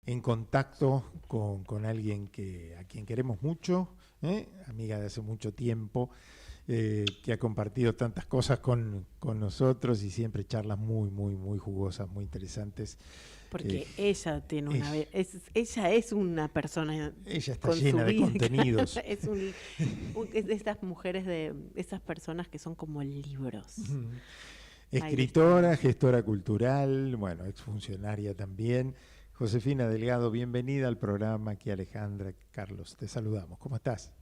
en contacto con alguien a quien queremos mucho, amiga de hace mucho tiempo, que ha compartido tantas cosas con nosotros y siempre charlas muy, muy, muy jugosas, muy interesantes. Porque ella tiene ella, ella es una persona ella está con su llena de vida. contenidos. Es de estas mujeres, de esas personas que son como libros. Escritora, gestora cultural, bueno, exfuncionaria también. Josefina Delgado, bienvenida al programa. Aquí Alejandra, Carlos, te saludamos. ¿Cómo estás?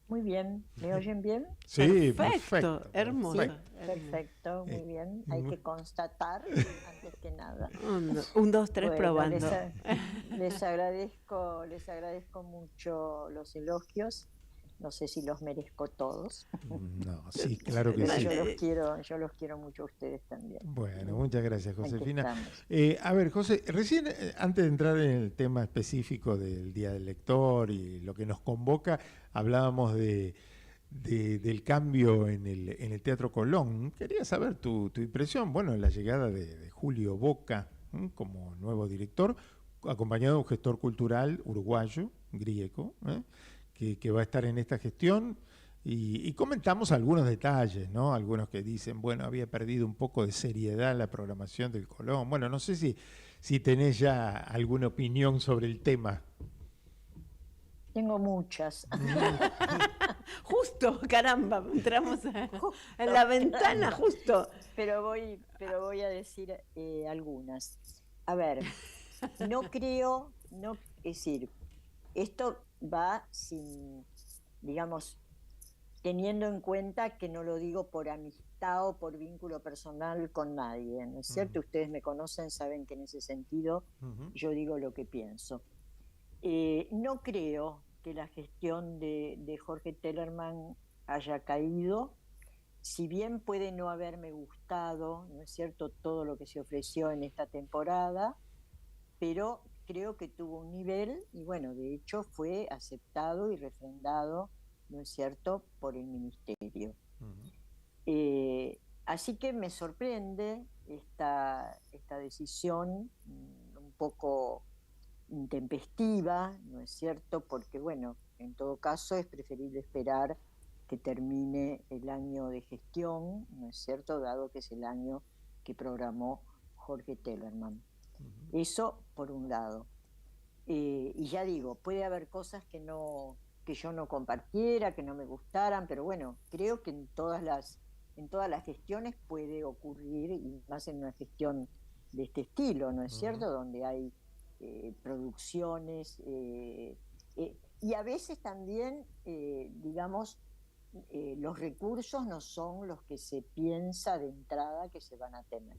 Muy bien, ¿me oyen bien? Sí, perfecto, perfecto. hermosa. Perfecto, muy bien. Hay que constatar antes que nada. Un, dos, tres, Bueno, probando. les agradezco mucho los elogios. No sé si los merezco todos. No, sí, claro que Pero sí. yo los quiero mucho a ustedes también. Bueno, muchas gracias, Josefina. Aquí A ver, José, recién, antes de entrar en el tema específico del Día del Lector y lo que nos convoca, hablábamos del cambio en el Teatro Colón. Quería saber tu impresión, bueno, en la llegada de Julio Boca como nuevo director, acompañado de un gestor cultural uruguayo, griego, que va a estar en esta gestión. Y comentamos algunos detalles, ¿no? Algunos que dicen, bueno, había perdido un poco de seriedad la programación del Colón. Bueno, no sé si tenés ya alguna opinión sobre el tema. tengo muchas. Justo, caramba, entramos en la ventana, justo. Pero voy a decir algunas. A ver, no creo, es decir, esto va sin, digamos, teniendo en cuenta que no lo digo por amistad o por vínculo personal con nadie, ¿no es cierto? Ustedes me conocen, saben que en ese sentido yo digo lo que pienso. No creo que la gestión de Jorge Tellerman haya caído, si bien puede no haberme gustado, ¿no es cierto?, todo lo que se ofreció en esta temporada, pero creo que tuvo un nivel y bueno, de hecho fue aceptado y refrendado, ¿no es cierto?, por el ministerio. Así que me sorprende esta decisión un poco intempestiva, ¿no es cierto?, porque bueno, en todo caso es preferible esperar que termine el año de gestión, ¿no es cierto?, dado que es el año que programó Jorge Tellerman. Eso por un lado. Y ya digo, puede haber cosas que yo no compartiera, que no me gustaran, pero bueno, creo que en todas las gestiones puede ocurrir, y más en una gestión de este estilo, ¿no es cierto?, donde hay producciones y a veces también, digamos, los recursos no son los que se piensa de entrada que se van a tener.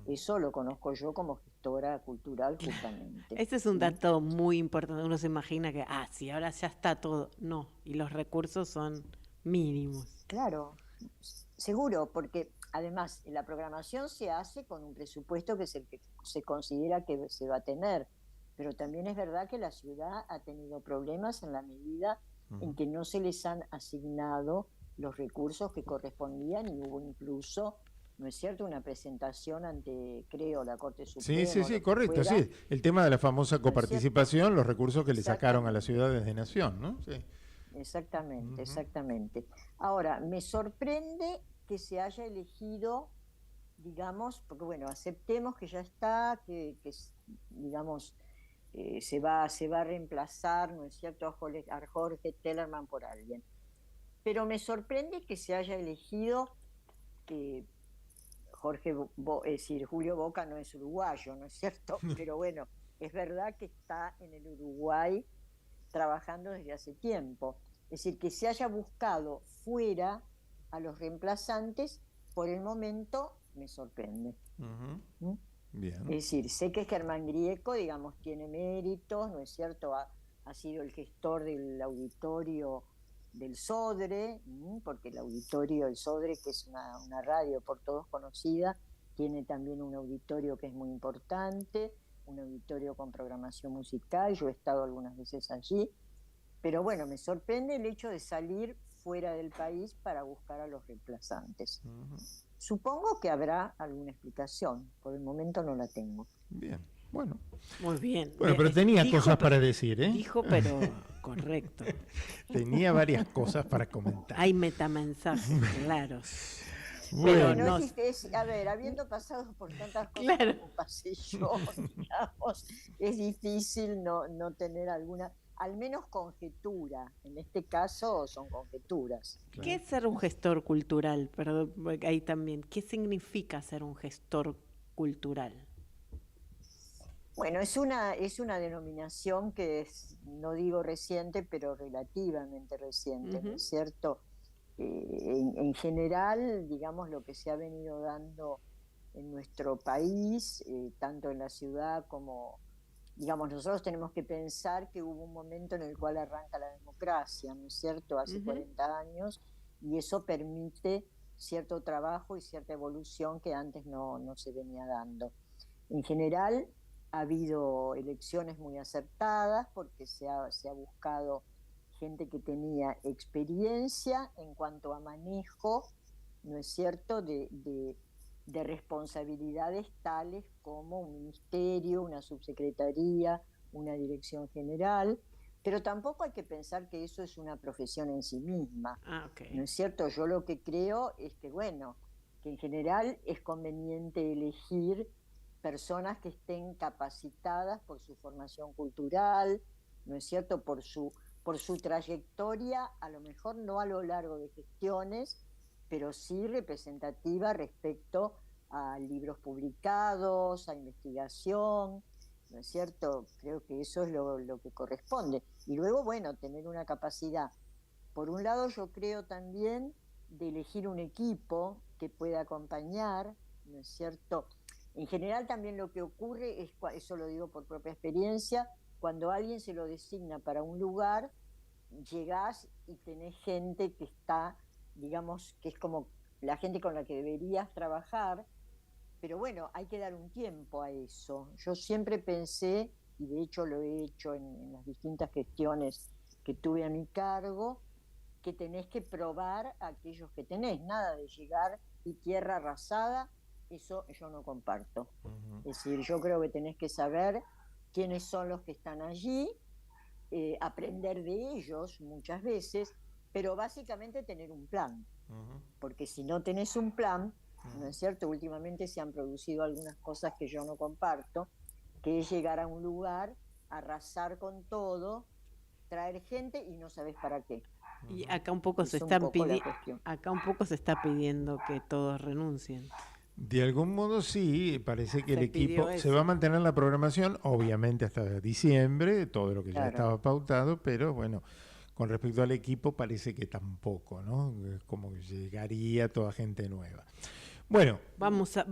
Eso lo conozco yo como gestora cultural justamente. Ese es un dato muy importante. Uno se imagina que, sí, ahora ya está todo. No, y los recursos son mínimos. Claro, seguro, porque además la programación se hace con un presupuesto que es el que se considera que se va a tener, pero también es verdad que la ciudad ha tenido problemas en la medida en que no se les han asignado los recursos que correspondían y hubo incluso, ¿no es cierto?, una presentación ante, creo, la Corte Suprema. Sí, correcto, fuera, sí. El tema de la famosa ¿no es coparticipación, los recursos que le sacaron a las ciudades de nación, ¿no? Sí. Exactamente. Ahora, me sorprende que se haya elegido, digamos, porque bueno, aceptemos que ya está, digamos, se va a reemplazar, ¿no es cierto?, a Jorge Tellerman por alguien. Pero me sorprende que se haya elegido que es decir, Julio Boca no es uruguayo, ¿no es cierto? Pero bueno, es verdad que está en el Uruguay trabajando desde hace tiempo. Es decir, que se haya buscado fuera a los reemplazantes, por el momento me sorprende. Bien. Es decir, sé que Germán Grieco, digamos, tiene méritos, ¿no es cierto? Ha sido el gestor del auditorio del Sodre, porque el Sodre, que es una radio por todos conocida, tiene también un auditorio que es muy importante, un auditorio con programación musical, yo he estado algunas veces allí, pero bueno, me sorprende el hecho de salir fuera del país para buscar a los reemplazantes. Supongo que habrá alguna explicación, por el momento no la tengo. Bien. Bueno, Muy bien. pero tenía Dijo, cosas para decir, ¿eh? Dijo, pero correcto. Tenía varias cosas para comentar. Hay metamensajes claros. Bueno, Pero no, a ver, habiendo pasado por tantas cosas claro. como pasé yo, digamos, es difícil no tener alguna, al menos conjetura. En este caso son conjeturas. ¿Qué es ser un gestor cultural? Perdón, ahí también. ¿Qué significa ser un gestor cultural? Bueno, es una denominación que es, no digo reciente, pero relativamente reciente, ¿no es cierto? En general, digamos, lo que se ha venido dando en nuestro país, tanto en la ciudad como, digamos, nosotros tenemos que pensar que hubo un momento en el cual arranca la democracia, ¿no es cierto?, hace 40 años, y eso permite cierto trabajo y cierta evolución que antes no se venía dando. En general, ha habido elecciones muy acertadas porque se ha buscado gente que tenía experiencia en cuanto a manejo, ¿no es cierto?, de responsabilidades tales como un ministerio, una subsecretaría, una dirección general, pero tampoco hay que pensar que eso es una profesión en sí misma. ¿No es cierto? Yo lo que creo es que, bueno, que en general es conveniente elegir personas que estén capacitadas por su formación cultural, ¿no es cierto?, por su trayectoria, a lo mejor no a lo largo de gestiones, pero sí representativa respecto a libros publicados, a investigación, ¿no es cierto? Creo que eso es lo que corresponde. Y luego, bueno, tener una capacidad. Por un lado, yo creo también de elegir un equipo que pueda acompañar, ¿no es cierto? En general también lo que ocurre es, eso lo digo por propia experiencia, cuando alguien se lo designa para un lugar, llegás y tenés gente que está, digamos, que es como la gente con la que deberías trabajar, pero bueno, hay que dar un tiempo a eso. Yo siempre pensé, y de hecho lo he hecho en las distintas gestiones que tuve a mi cargo, que tenés que probar a aquellos que tenés, nada de llegar y tierra arrasada, eso yo no comparto. Es decir, yo creo que tenés que saber quiénes son los que están allí, aprender de ellos muchas veces, pero básicamente tener un plan, porque si no tenés un plan, ¿no es cierto? Últimamente se han producido algunas cosas que yo no comparto, que es llegar a un lugar, arrasar con todo, traer gente y no sabes para qué. Y acá un poco se está pidiendo que todos renuncien. De algún modo sí, parece que el equipo se eso. va a mantener en la programación, obviamente hasta diciembre, todo lo que ya estaba pautado, pero bueno, con respecto al equipo parece que tampoco, ¿no? Como que llegaría toda gente nueva. Bueno, vamos a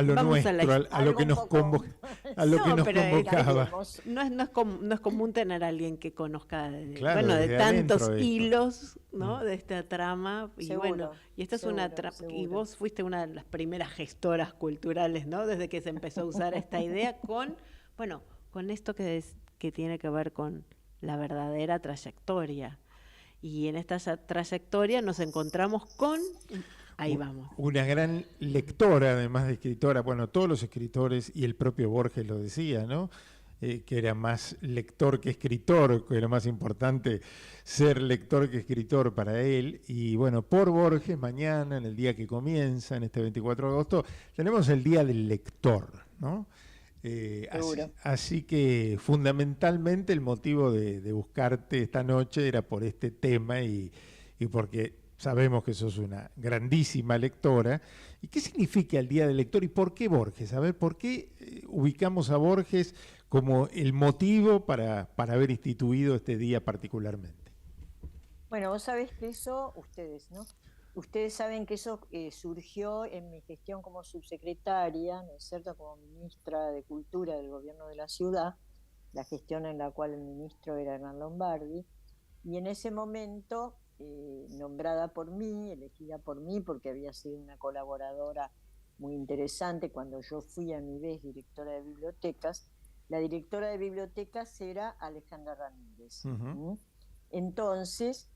lo que nos convocaba. No es común tener a alguien que conozca Claro, de tantos de hilos, ¿no? De esta trama. Y seguro, bueno, y esta es una trama. Y vos fuiste una de las primeras gestoras culturales, ¿no? Desde que se empezó a usar esta idea con esto que tiene que ver con la verdadera trayectoria. Y en esta trayectoria nos encontramos con... Ahí vamos. Una gran lectora, además de escritora. Bueno, todos los escritores, y el propio Borges lo decía, ¿no? Que era más lector que escritor, que era más importante ser lector que escritor para él. Y bueno, por Borges, mañana, en el día que comienza, en este 24 de agosto, tenemos el Día del Lector, ¿no? Así que fundamentalmente el motivo de buscarte esta noche era por este tema y porque sabemos que sos una grandísima lectora. ¿Y qué significa el Día del Lector y por qué Borges? A ver, ¿por qué ubicamos a Borges como el motivo para haber instituido este día particularmente? Bueno, vos sabés que eso, ustedes saben que eso surgió en mi gestión como subsecretaria, ¿no es cierto?, como ministra de Cultura del gobierno de la ciudad, la gestión en la cual el ministro era Hernán Lombardi, y en ese momento, nombrada por mí, elegida por mí, porque había sido una colaboradora muy interesante cuando yo fui a mi vez directora de bibliotecas, la directora de bibliotecas era Alejandra Ramírez. Entonces,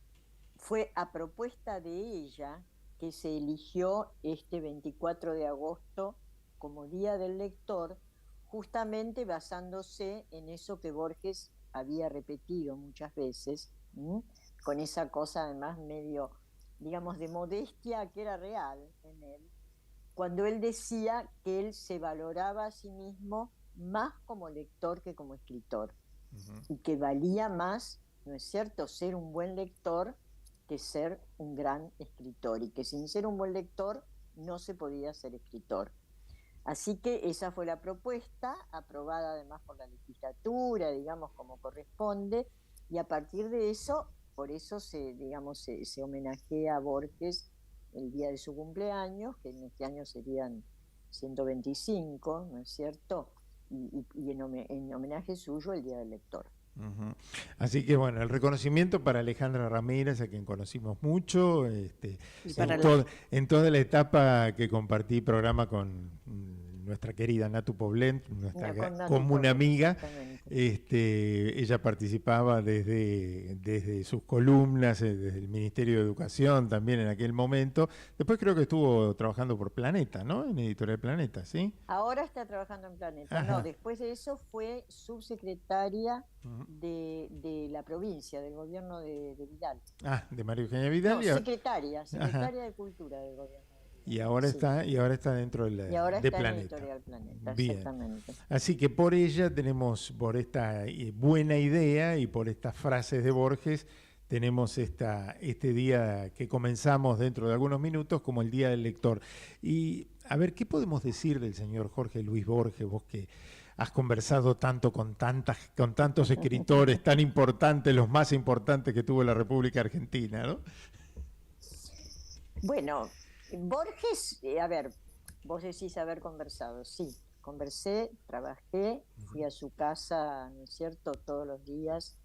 fue a propuesta de ella que se eligió este 24 de agosto como Día del Lector, justamente basándose en eso que Borges había repetido muchas veces, con esa cosa además medio, digamos, de modestia que era real en él, cuando él decía que él se valoraba a sí mismo más como lector que como escritor, y que valía más, ¿no es cierto?, ser un buen lector que ser un gran escritor, y que sin ser un buen lector no se podía ser escritor. Así que esa fue la propuesta, aprobada además por la legislatura, digamos, como corresponde, y a partir de eso, por eso se homenajea a Borges el día de su cumpleaños, que en este año serían 125, ¿no es cierto? Y en homenaje suyo el Día del Lector. Uh-huh. Así que bueno, el reconocimiento para Alejandra Ramírez, a quien conocimos mucho, en toda la etapa que compartí programa con nuestra querida Natu Poblent, nuestra común amiga. Ella participaba desde sus columnas, desde el Ministerio de Educación también en aquel momento. Después creo que estuvo trabajando por Planeta, ¿no? En Editorial Planeta, ¿sí? Ahora está trabajando en Planeta. Ajá. No, después de eso fue subsecretaria de la provincia, del gobierno de Vidal. Ah, de María Eugenia Vidal. No, secretaria de Cultura del gobierno. Y ahora está dentro de Planeta. En Editorial Planeta. Bien. Exactamente. Así que por ella por esta buena idea y por estas frases de Borges, tenemos este día que comenzamos dentro de algunos minutos como el Día del Lector. Y a ver, ¿qué podemos decir del señor Jorge Luis Borges, vos que has conversado tanto con tantos escritores tan importantes, los más importantes que tuvo la República Argentina, ¿no? Bueno, Borges, a ver, vos decís haber conversado. Sí, conversé, trabajé, fui a su casa, ¿no es cierto?, todos los días,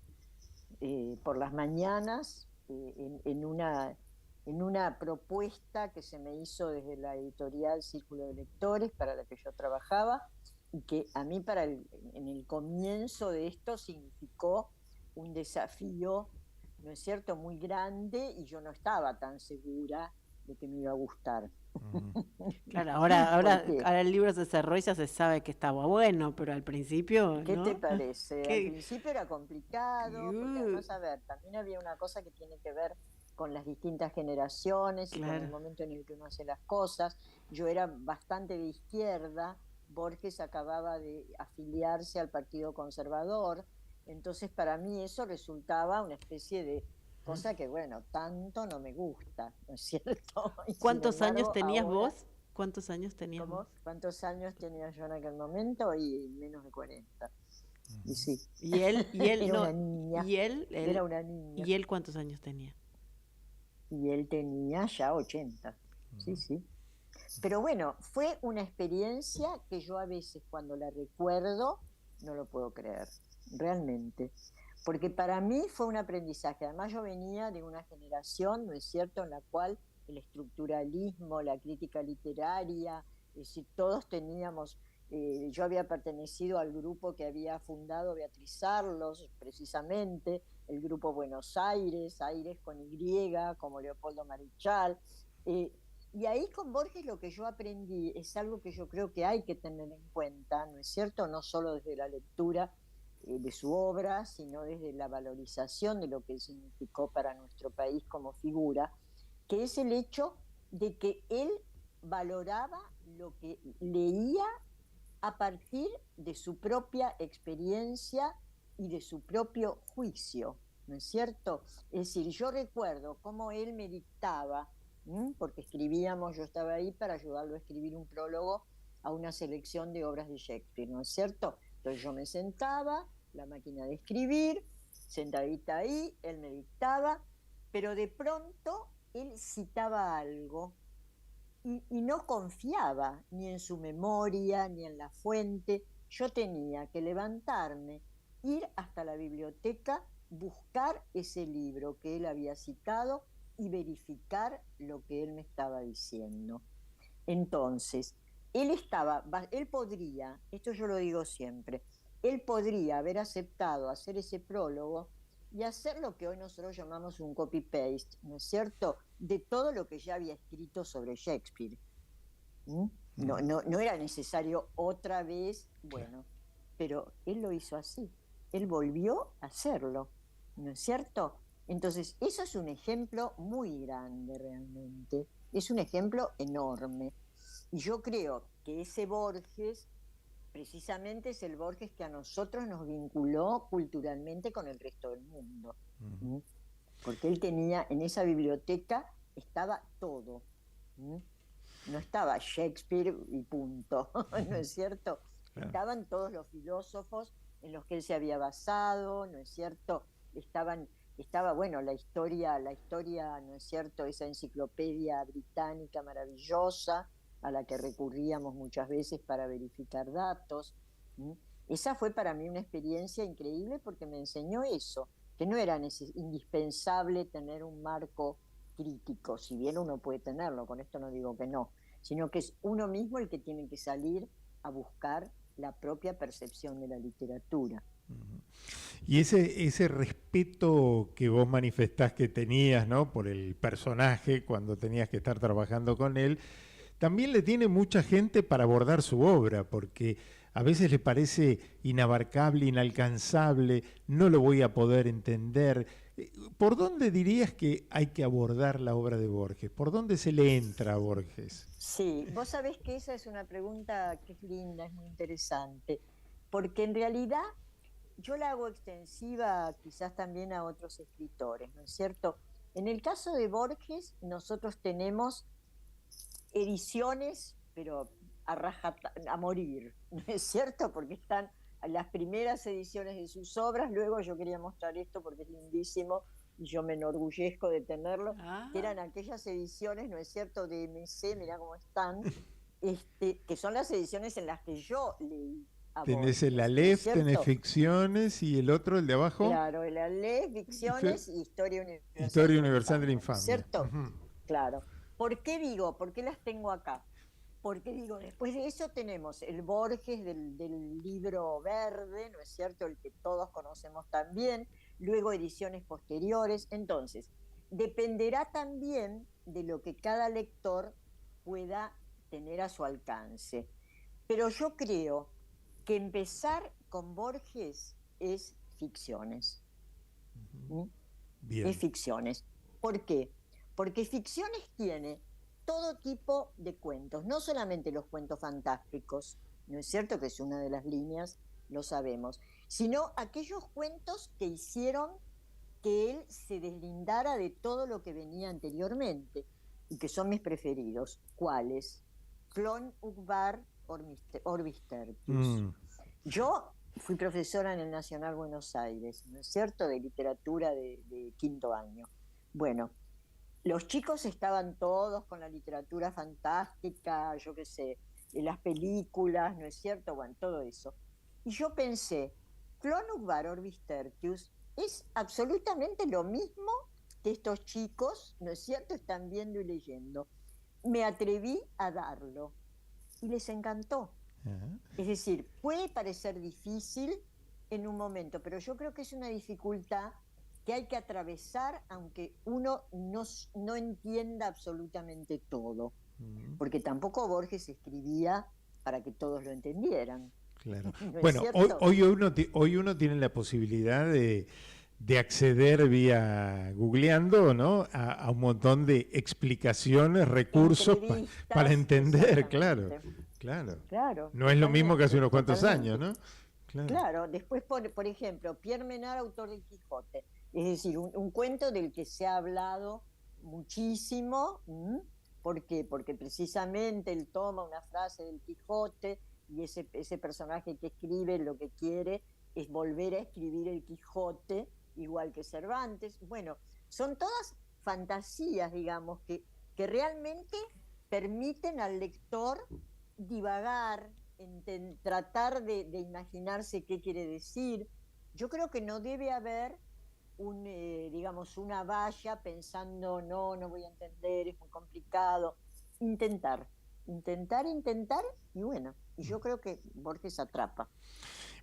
por las mañanas, en una propuesta que se me hizo desde la editorial Círculo de Lectores, para la que yo trabajaba, y que a mí en el comienzo de esto significó un desafío, ¿no es cierto?, muy grande, y yo no estaba tan segura de que me iba a gustar. Claro, ahora el libro se cerró y ya se sabe que estaba bueno, pero al principio, ¿qué ¿no? te parece? Al principio era complicado, porque además, a ver, también había una cosa que tiene que ver con las distintas generaciones, claro, y con el momento en el que uno hace las cosas. Yo era bastante de izquierda, Borges acababa de afiliarse al Partido Conservador, entonces para mí eso resultaba una especie de cosa que, bueno, tanto no me gusta, ¿no es cierto? ¿Cuántos años tenías vos? ¿Cuántos años tenías vos? ¿Cuántos años tenía yo en aquel momento? Y menos de 40. Y sí. ¿Y él era no, una niña. Era una niña. ¿Y él cuántos años tenía? Y él tenía ya 80. Sí, sí. Pero bueno, fue una experiencia que yo a veces cuando la recuerdo no lo puedo creer, realmente. Porque para mí fue un aprendizaje. Además yo venía de una generación, ¿no es cierto?, en la cual el estructuralismo, la crítica literaria, es decir, todos teníamos, yo había pertenecido al grupo que había fundado Beatriz Arlos, precisamente, el grupo Buenos Aires, Aires con Y, como Leopoldo Marichal, y ahí con Borges lo que yo aprendí es algo que yo creo que hay que tener en cuenta, ¿no es cierto?, no solo desde la lectura de su obra, sino desde la valorización de lo que significó para nuestro país como figura, que es el hecho de que él valoraba lo que leía a partir de su propia experiencia y de su propio juicio, ¿no es cierto? Es decir, yo recuerdo cómo él me dictaba, porque escribíamos, yo estaba ahí para ayudarlo a escribir un prólogo a una selección de obras de Shakespeare, ¿no es cierto? Entonces yo me sentaba, la máquina de escribir, sentadita ahí, él me dictaba, pero de pronto él citaba algo y no confiaba ni en su memoria, ni en la fuente. Yo tenía que levantarme, ir hasta la biblioteca, buscar ese libro que él había citado y verificar lo que él me estaba diciendo. Entonces, él podría, esto yo lo digo siempre, él podría haber aceptado hacer ese prólogo y hacer lo que hoy nosotros llamamos un copy-paste, ¿no es cierto?, de todo lo que ya había escrito sobre Shakespeare. No era necesario otra vez, bueno, pero él lo hizo así, él volvió a hacerlo, ¿no es cierto? Entonces, eso es un ejemplo muy grande realmente, es un ejemplo enorme. Y yo creo que ese Borges precisamente es el Borges que a nosotros nos vinculó culturalmente con el resto del mundo. ¿Mm? Porque él tenía, en esa biblioteca estaba todo. No estaba Shakespeare y punto, ¿no es cierto? Claro. Estaban todos los filósofos en los que él se había basado, ¿no es cierto? Estaba, bueno, la historia, ¿no es cierto? Esa enciclopedia británica maravillosa a la que recurríamos muchas veces para verificar datos. Esa fue para mí una experiencia increíble porque me enseñó eso, que no era indispensable tener un marco crítico, si bien uno puede tenerlo, con esto no digo que no, sino que es uno mismo el que tiene que salir a buscar la propia percepción de la literatura. Y ese respeto que vos manifestás que tenías, ¿no?, por el personaje cuando tenías que estar trabajando con él, también le tiene mucha gente para abordar su obra, porque a veces le parece inabarcable, inalcanzable, no lo voy a poder entender. ¿Por dónde dirías que hay que abordar la obra de Borges? ¿Por dónde se le entra a Borges? Sí, vos sabés que esa es una pregunta que es linda, es muy interesante, porque en realidad yo la hago extensiva quizás también a otros escritores, ¿no es cierto? En el caso de Borges, nosotros tenemos ediciones, pero a morir, ¿no es cierto? Porque están las primeras ediciones de sus obras, luego yo quería mostrar esto porque es lindísimo y yo me enorgullezco de tenerlo, que eran aquellas ediciones, ¿no es cierto?, de MC, mirá cómo están, que son las ediciones en las que yo leí. Tenés el Aleph, ¿no, tenés Ficciones y el otro, el de abajo. Claro, el Aleph, Ficciones y Historia Universal. Historia Universal de la Infamia. ¿Cierto? Claro. ¿Por qué digo? ¿Por qué las tengo acá? Porque digo, después de eso tenemos el Borges del libro verde, ¿no es cierto?, el que todos conocemos también, luego ediciones posteriores. Entonces, dependerá también de lo que cada lector pueda tener a su alcance. Pero yo creo que empezar con Borges es Ficciones. Bien. Es Ficciones. ¿Por qué? Porque Ficciones tiene todo tipo de cuentos, no solamente los cuentos fantásticos, ¿no es cierto?, que es una de las líneas, lo sabemos, sino aquellos cuentos que hicieron que él se deslindara de todo lo que venía anteriormente, y que son mis preferidos. ¿Cuáles? Clon Ukvar Orbis Tertius. Yo fui profesora en el Nacional Buenos Aires, ¿no es cierto?, de literatura de quinto año. Bueno, los chicos estaban todos con la literatura fantástica, yo qué sé, las películas, ¿no es cierto?, bueno, todo eso. Y yo pensé, Clon Ukvar Orbis Tertius es absolutamente lo mismo que estos chicos, ¿no es cierto?, están viendo y leyendo. Me atreví a darlo y les encantó. Es decir, puede parecer difícil en un momento, pero yo creo que es una dificultad que hay que atravesar aunque uno no entienda absolutamente todo, porque tampoco Borges escribía para que todos lo entendieran. Claro. ¿No bueno, hoy uno tiene la posibilidad de acceder vía googleando, ¿no?, a un montón de explicaciones, recursos para entender, claro. No es lo mismo que hace unos cuantos años, ¿no? Claro. Después, por ejemplo, Pierre Menard, autor del Quijote, es decir, un cuento del que se ha hablado muchísimo. ¿Por qué? Porque precisamente él toma una frase del Quijote y ese personaje que escribe lo que quiere es volver a escribir el Quijote igual que Cervantes. Bueno, son todas fantasías, digamos, que realmente permiten al lector divagar, tratar de imaginarse qué quiere decir. Yo creo que no debe haber una valla pensando, no voy a entender, es muy complicado. Intentar, y bueno, y yo creo que Borges atrapa.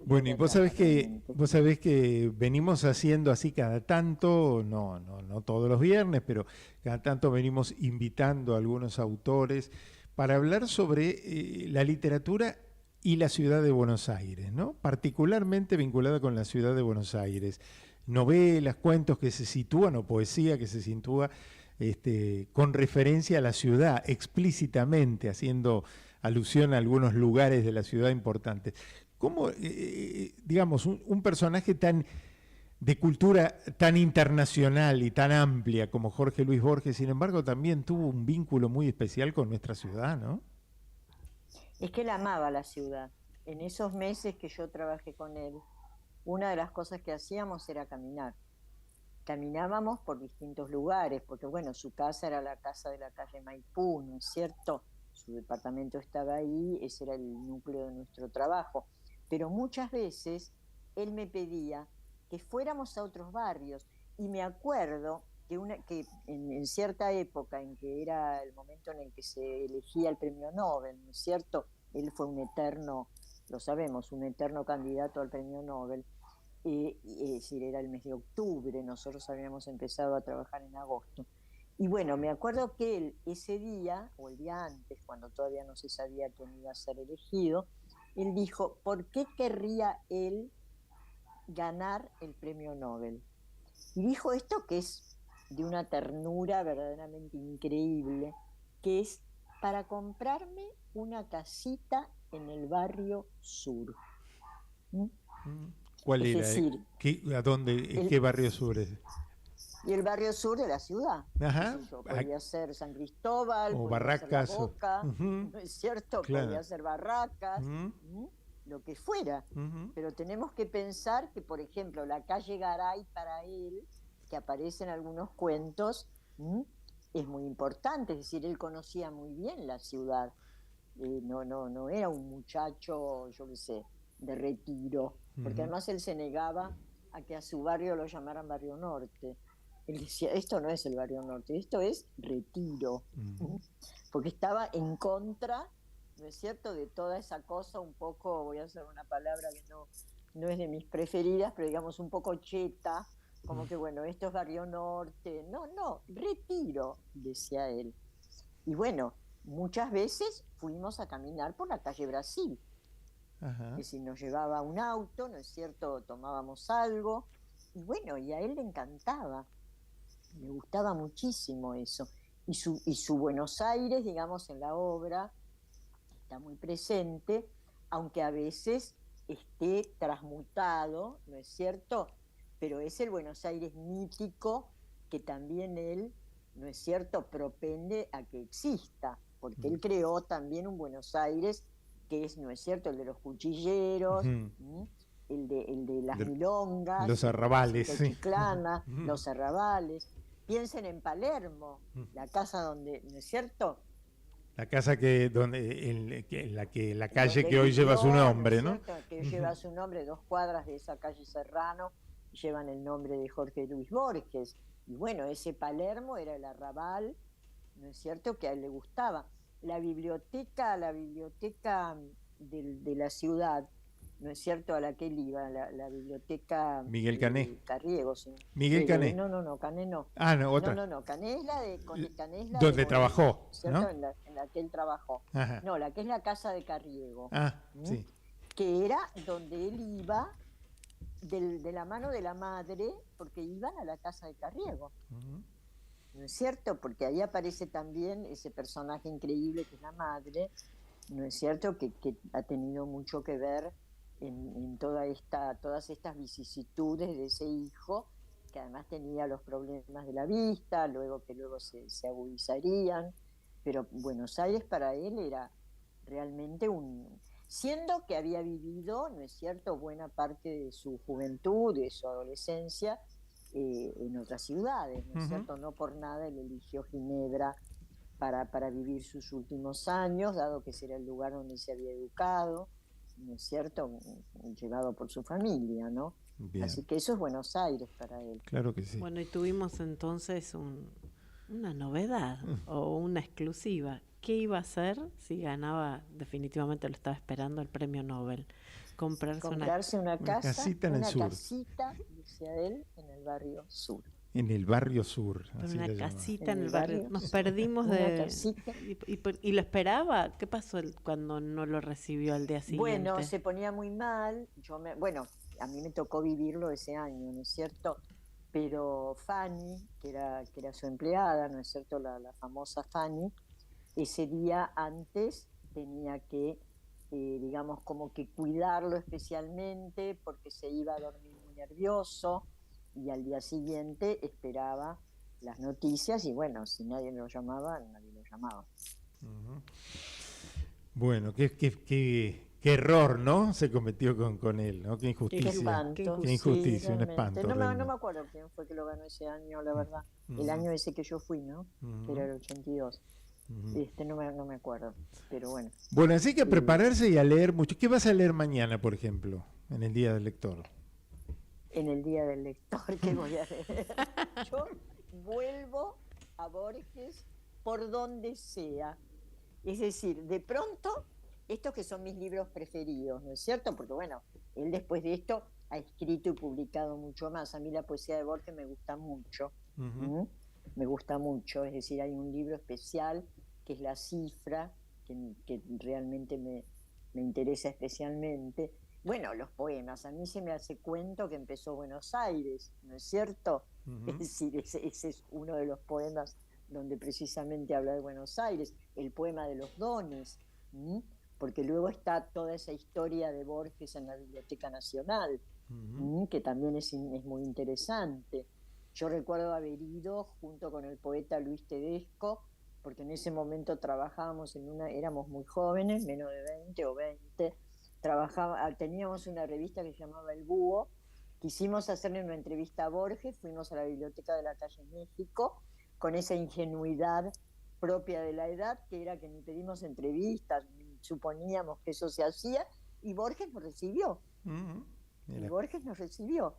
Bueno, y vos sabés que venimos haciendo así cada tanto, no todos los viernes, pero cada tanto venimos invitando a algunos autores para hablar sobre la literatura y la ciudad de Buenos Aires, ¿no? Particularmente vinculada con la ciudad de Buenos Aires. Novelas, cuentos que se sitúan, o poesía que se sitúa con referencia a la ciudad, explícitamente, haciendo alusión a algunos lugares de la ciudad importantes. ¿Cómo, digamos, un personaje de cultura tan internacional y tan amplia como Jorge Luis Borges, sin embargo, también tuvo un vínculo muy especial con nuestra ciudad, ¿no? Es que él amaba la ciudad. En esos meses que yo trabajé con él, una de las cosas que hacíamos era caminar. Caminábamos por distintos lugares, porque bueno, su casa era la casa de la calle Maipú, ¿no es cierto? Su departamento estaba ahí, ese era el núcleo de nuestro trabajo. Pero muchas veces él me pedía que fuéramos a otros barrios, y me acuerdo que en cierta época en que era el momento en el que se elegía el premio Nobel, ¿no es cierto? Él fue un eterno, lo sabemos, un eterno candidato al premio Nobel. Es decir, era el mes de octubre, nosotros habíamos empezado a trabajar en agosto. Y bueno, me acuerdo que él ese día, o el día antes, cuando todavía no se sabía quién iba a ser elegido, él dijo, ¿por qué querría él ganar el premio Nobel? Y dijo esto que es de una ternura verdaderamente increíble, que es para comprarme una casita en el barrio sur. ¿Mm? ¿Cuál es era? Decir, ¿A dónde? ¿Qué barrio sur es? Y el barrio sur de la ciudad. Ajá. Podría ser San Cristóbal, o podría Barracas, ser La Boca, ¿no es cierto? Claro. Podría ser Barracas, lo que fuera. Pero tenemos que pensar que, por ejemplo, la calle Garay para él, que aparece en algunos cuentos, es muy importante. Es decir, él conocía muy bien la ciudad. No era un muchacho, yo qué sé, de retiro, porque además él se negaba a que a su barrio lo llamaran Barrio Norte. Él decía, esto no es el Barrio Norte, esto es Retiro, porque estaba en contra, ¿no es cierto?, de toda esa cosa un poco, voy a usar una palabra que no es de mis preferidas, pero digamos un poco cheta, como que bueno, esto es Barrio Norte, no, Retiro, decía él. Y bueno, muchas veces fuimos a caminar por la calle Brasil. Ajá. Que si nos llevaba un auto, ¿no es cierto?, tomábamos algo, y bueno, y a él le encantaba, le gustaba muchísimo eso. Y su Buenos Aires, digamos, en la obra, está muy presente, aunque a veces esté transmutado, ¿no es cierto?, pero es el Buenos Aires mítico que también él, ¿no es cierto?, propende a que exista, porque él creó también un Buenos Aires que es, ¿no es cierto?, el de los cuchilleros, el de las milongas, los arrabales, el Chiclana, los arrabales. Piensen en Palermo, la casa donde, ¿no es cierto?, la casa la calle que hoy lleva su nombre, ¿no? Que lleva su nombre, 2 cuadras de esa calle Serrano, llevan el nombre de Jorge Luis Borges. Y bueno, ese Palermo era el arrabal, ¿no es cierto?, que a él le gustaba. La biblioteca de la ciudad, ¿no es cierto?, a la que él iba, la biblioteca Miguel Cané. Carriego, ¿sí? Miguel Cané. No, Cané no. Ah, no, otra. No, Cané es la de Cané es la donde de trabajó, ¿cierto? ¿no? En la que él trabajó. Ajá. No, la que es la casa de Carriego. Sí. Que era donde él iba de la mano de la madre, porque iban a la casa de Carriego. ¿No es cierto? Porque ahí aparece también ese personaje increíble que es la madre, ¿no es cierto?, que ha tenido mucho que ver en todas estas vicisitudes de ese hijo, que además tenía los problemas de la vista, que luego se agudizarían, pero Buenos Aires para él era realmente siendo que había vivido, ¿no es cierto?, buena parte de su juventud, de su adolescencia, en otras ciudades, ¿no es cierto? No por nada él eligió Ginebra para vivir sus últimos años, dado que ese era el lugar donde se había educado, ¿no es cierto?, llevado por su familia, ¿no? Bien. Así que eso es Buenos Aires para él. Claro que sí. Bueno, y tuvimos entonces una novedad o una exclusiva. ¿Qué iba a hacer si ganaba, definitivamente lo estaba esperando, el premio Nobel? Comprarse una casita en el sur. Casita, decía él, en el barrio sur. en el barrio sur. Con así una le llamaban. casita En en el el barrio. barrio, Nos perdimos una de... casita. ¿Y lo esperaba? ¿Qué pasó cuando no lo recibió al día siguiente? Bueno, se ponía muy mal. Bueno, a mí me tocó vivirlo ese año, ¿no es cierto? Pero Fanny, que era su empleada, ¿no es cierto? La famosa Fanny, ese día antes tenía que, digamos, como que cuidarlo especialmente porque se iba a dormir muy nervioso y al día siguiente esperaba las noticias y bueno, si nadie lo llamaba, nadie lo llamaba. Ujú. Bueno, qué error, ¿no? Se cometió con él, ¿no? Qué Qué injusticia. espanto, Qué injusticia, sí, un realmente. espanto. No me realmente. acuerdo quién fue que lo ganó ese año, la verdad. El Ujú. año ese que yo fui, ¿no? Que era el 82. Ujú. No me acuerdo, pero bueno. Bueno, así que a Eh, prepararse y a leer mucho. ¿Qué vas a leer mañana, por ejemplo, en el Día del Lector? en el Día del Lector, que voy a leer. Yo vuelvo a Borges por donde sea. Es decir, de pronto, estos que son mis libros preferidos, ¿no es cierto? Porque bueno, él después de esto ha escrito y publicado mucho más. A mí la poesía de Borges me gusta mucho. Ujú. ¿Mm? Me gusta mucho. Es decir, hay un libro especial que es La Cifra, que realmente me interesa especialmente. Bueno, los poemas. A mí se me hace cuento que empezó Buenos Aires, ¿no es cierto? Ujú. Es decir, ese es uno de los poemas donde precisamente habla de Buenos Aires, el poema de los dones, ¿m? Porque luego está toda esa historia de Borges en la Biblioteca Nacional, Ujú. que también es muy interesante. Yo recuerdo haber ido junto con el poeta Luis Tedesco, porque en ese momento trabajábamos éramos muy jóvenes, menos de 20 o 20, teníamos una revista que se llamaba El Búho, quisimos hacerle una entrevista a Borges, fuimos a la biblioteca de la calle México, con esa ingenuidad propia de la edad, que era que ni pedimos entrevistas, ni suponíamos que eso se hacía, y Borges nos recibió, Ujú. y Mira, Borges nos recibió,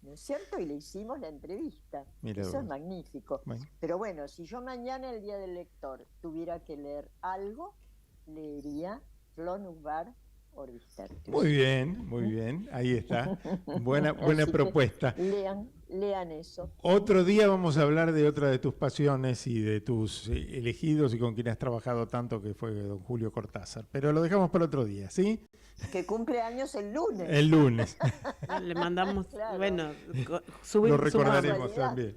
¿no es cierto? Y le hicimos la entrevista. mira Eso es vos. magnífico. Bueno. Pero bueno, si yo mañana, el Día del Lector, tuviera que leer algo, leería Flónubar Orbistertius. Muy bien, ahí está. Buena Así que propuesta. lean eso. Otro día vamos a hablar de otra de tus pasiones y de tus elegidos y con quien has trabajado tanto, que fue don Julio Cortázar. Pero lo dejamos para otro día, ¿sí? Que cumple años el lunes. El lunes. Le mandamos, Claro. bueno, Lo recordaremos sumamos. también.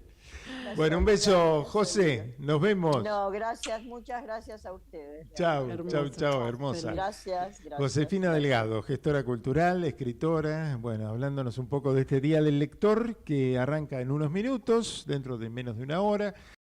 La Bueno, un solidaridad, beso, José. Nos vemos. No, gracias, muchas gracias a ustedes. Chao, Hermoso. chao, hermosa. Gracias. Josefina Delgado, gestora cultural, escritora, bueno, hablándonos un poco de este Día del Lector que arranca en unos minutos, dentro de menos de una hora.